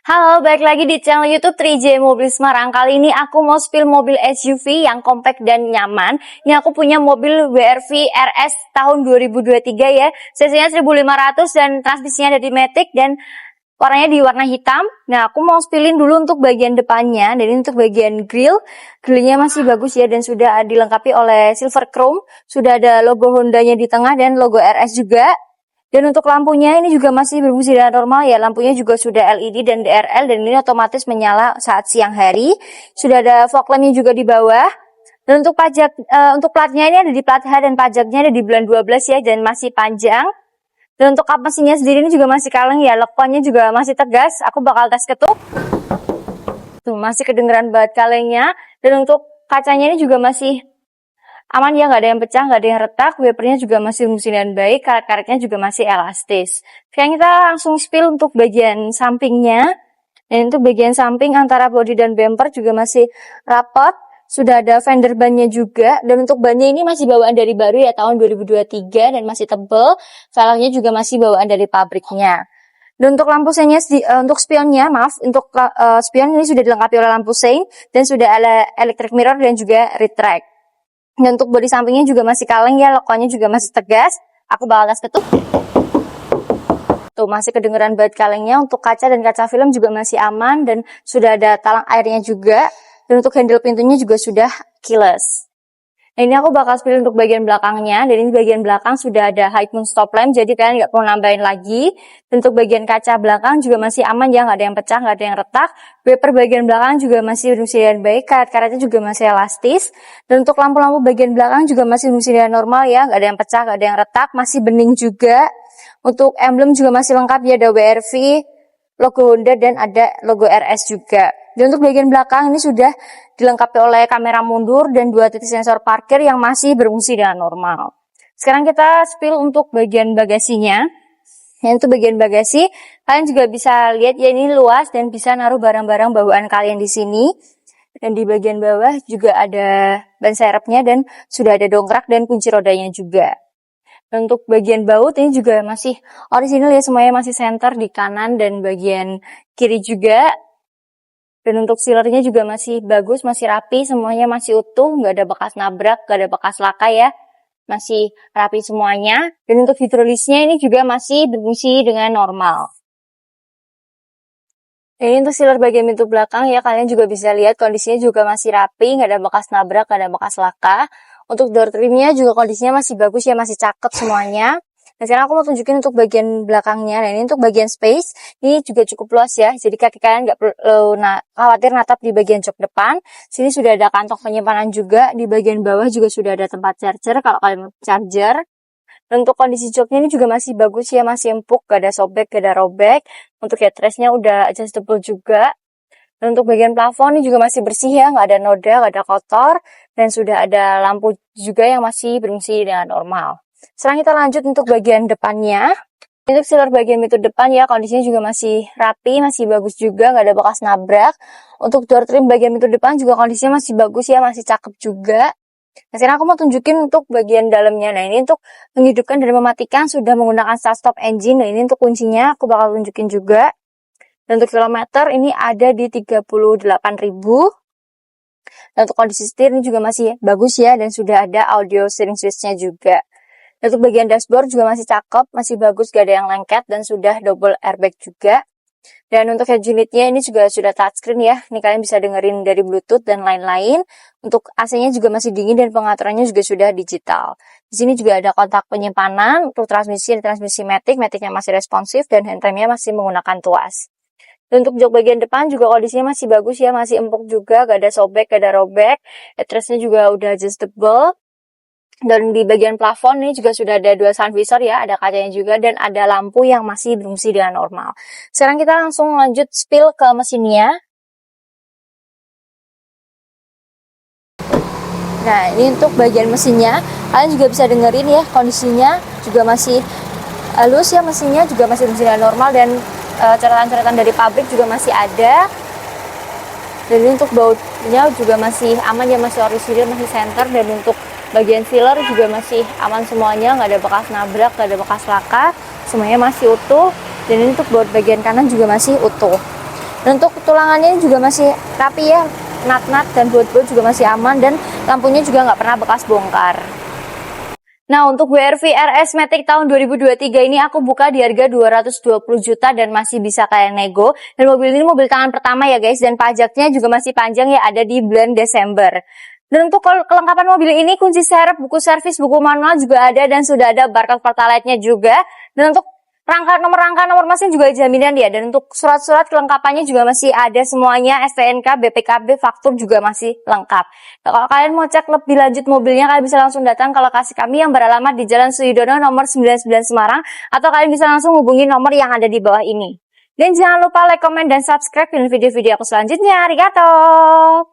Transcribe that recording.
Halo, balik lagi di channel YouTube 3J Mobil Semarang. Kali ini aku mau spill mobil SUV yang compact dan nyaman. Ini aku punya mobil WRV RS tahun 2023 ya. Cc-nya 1500 dan transmisinya dari Matic dan warnanya di warna hitam. Nah, aku mau spillin dulu untuk bagian depannya. Dan ini untuk bagian grill. Grillnya masih bagus ya dan sudah dilengkapi oleh silver chrome. Sudah ada logo Hondanya di tengah dan logo RS juga. Dan untuk lampunya ini juga masih berfungsi dengan normal ya. Lampunya juga sudah LED dan DRL dan ini otomatis menyala saat siang hari. Sudah ada fog lampnya juga di bawah. Dan untuk pajak untuk platnya ini ada di plat H dan pajaknya ada di bulan 12 ya dan masih panjang. Dan untuk kap mesinnya sendiri ini juga masih kaleng ya. Lekonnya juga masih tegas. Aku bakal tes ketuk. Tuh masih kedengeran banget kalengnya. Dan untuk kacanya ini juga masih aman ya, nggak ada yang pecah, nggak ada yang retak, wipernya juga masih fungsi dengan baik, karet-karetnya juga masih elastis. Sekarang kita langsung spill untuk bagian sampingnya. Dan untuk bagian samping antara bodi dan bumper juga masih rapat. Sudah ada fender bannya juga. Dan untuk bannya ini masih bawaan dari baru ya, tahun 2023 dan masih tebal. Velgnya juga masih bawaan dari pabriknya. Dan untuk lampu seinnya, untuk spionnya, untuk spion ini sudah dilengkapi oleh lampu sein dan sudah ada electric mirror dan juga retract. Dan untuk bodi sampingnya juga masih kaleng ya, lekonnya juga masih tegas. Aku bakal tes ketuk. Tuh masih kedengeran banget kalengnya. Untuk kaca dan kaca film juga masih aman dan sudah ada talang airnya juga. Dan untuk handle pintunya juga sudah keyless. Nah, ini aku bakal spill untuk bagian belakangnya. Dan ini bagian belakang sudah ada high moon stop lamp, jadi kalian nggak perlu nambahin lagi. Dan untuk bagian kaca belakang juga masih aman ya, nggak ada yang pecah, nggak ada yang retak. Wiper bagian belakang juga masih berfungsi dengan baik, karet-karetnya juga masih elastis. Dan untuk lampu-lampu bagian belakang juga masih berfungsi dengan normal ya, nggak ada yang pecah, nggak ada yang retak, masih bening juga. Untuk emblem juga masih lengkap ya, ada WRV, logo Honda dan ada logo RS juga. Dan untuk bagian belakang ini sudah dilengkapi oleh kamera mundur dan 2 titik sensor parkir yang masih berfungsi dengan normal. Sekarang kita spill untuk bagian bagasinya. Yang itu bagian bagasi, kalian juga bisa lihat ya, ini luas dan bisa naruh barang-barang bawaan kalian di sini. Dan di bagian bawah juga ada ban serepnya dan sudah ada dongkrak dan kunci rodanya juga. Dan untuk bagian baut ini juga masih orisinal ya, semuanya masih center di kanan dan bagian kiri juga. Dan untuk sealernya juga masih bagus, masih rapi, semuanya masih utuh, nggak ada bekas nabrak, nggak ada bekas laka ya. Masih rapi semuanya. Dan untuk hidrolisnya ini juga masih berfungsi dengan normal. Ini untuk sealer bagian pintu belakang ya, kalian juga bisa lihat kondisinya juga masih rapi, nggak ada bekas nabrak, nggak ada bekas laka. Untuk door trimnya juga kondisinya masih bagus ya, masih cakep semuanya. Nah, sekarang aku mau tunjukin untuk bagian belakangnya. Nah, ini untuk bagian space, ini juga cukup luas ya. Jadi kaki kalian nggak perlu khawatir natap di bagian jok depan. Sini sudah ada kantong penyimpanan juga. Di bagian bawah juga sudah ada tempat charger kalau kalian mau charger. Dan untuk kondisi joknya ini juga masih bagus ya, masih empuk, gak ada sobek, gak ada robek. Untuk headrestnya udah adjustable juga. Dan untuk bagian plafon ini juga masih bersih ya, nggak ada noda, nggak ada kotor. Dan sudah ada lampu juga yang masih berfungsi dengan normal. Sekarang kita lanjut untuk bagian depannya. Untuk sealer bagian pintu depan ya, kondisinya juga masih rapi, masih bagus juga, nggak ada bekas nabrak. Untuk door trim bagian pintu depan juga kondisinya masih bagus ya, masih cakep juga. Nah, sekarang aku mau tunjukin untuk bagian dalamnya. Nah, ini untuk menghidupkan dan mematikan sudah menggunakan start-stop engine. Nah, ini untuk kuncinya aku bakal tunjukin juga. Dan untuk kilometer ini ada di 38.000. Dan untuk kondisi setir ini juga masih bagus ya, dan sudah ada audio steering switch-nya juga. Dan untuk bagian dashboard juga masih cakep, masih bagus, gak ada yang lengket, dan sudah double airbag juga. Dan untuk head unitnya ini juga sudah touchscreen ya, ini kalian bisa dengerin dari bluetooth dan lain-lain. Untuk AC-nya juga masih dingin dan pengaturannya juga sudah digital. Di sini juga ada kontak penyimpanan, untuk transmisi Matic, Maticnya masih responsif, dan handremnya masih menggunakan tuas. Dan untuk jok bagian depan juga kondisinya masih bagus ya, masih empuk juga, gak ada sobek, gak ada robek. Headrestnya juga udah adjustable. Dan di bagian plafon ini juga sudah ada 2 sun visor ya, ada kacanya juga dan ada lampu yang masih berfungsi dengan normal. Sekarang kita langsung lanjut spill ke mesinnya. Nah, ini untuk bagian mesinnya, kalian juga bisa dengerin ya, kondisinya juga masih halus ya, mesinnya juga masih berfungsi dengan normal dan catatan-catatan dari pabrik juga masih ada. Dan ini untuk bautnya juga masih aman ya, masih orisinil, masih center. Dan untuk bagian sealer juga masih aman semuanya, nggak ada bekas nabrak, nggak ada bekas laka, semuanya masih utuh. Dan ini untuk baut bagian kanan juga masih utuh. Dan untuk tulangannya juga masih rapi ya, nat-nat dan baut-baut juga masih aman, dan lampunya juga nggak pernah bekas bongkar. Nah, untuk WRV RS Matic tahun 2023 ini aku buka di harga 220 juta dan masih bisa kalian nego. Dan mobil ini mobil tangan pertama ya guys, dan pajaknya juga masih panjang ya, ada di bulan Desember. Dan untuk kelengkapan mobil ini, kunci serep, buku servis, buku manual juga ada, dan sudah ada barcode Pertalite-nya juga. Dan untuk rangka nomor mesin juga jaminan ya. Dan untuk surat-surat kelengkapannya juga masih ada semuanya, STNK, BPKB, faktur juga masih lengkap. Nah, kalau kalian mau cek lebih lanjut mobilnya, kalian bisa langsung datang ke lokasi kami yang beralamat di Jalan Suyodono nomor 99 Semarang, atau kalian bisa langsung hubungi nomor yang ada di bawah ini. Dan jangan lupa like, comment, dan subscribe video-video aku selanjutnya. Arigato!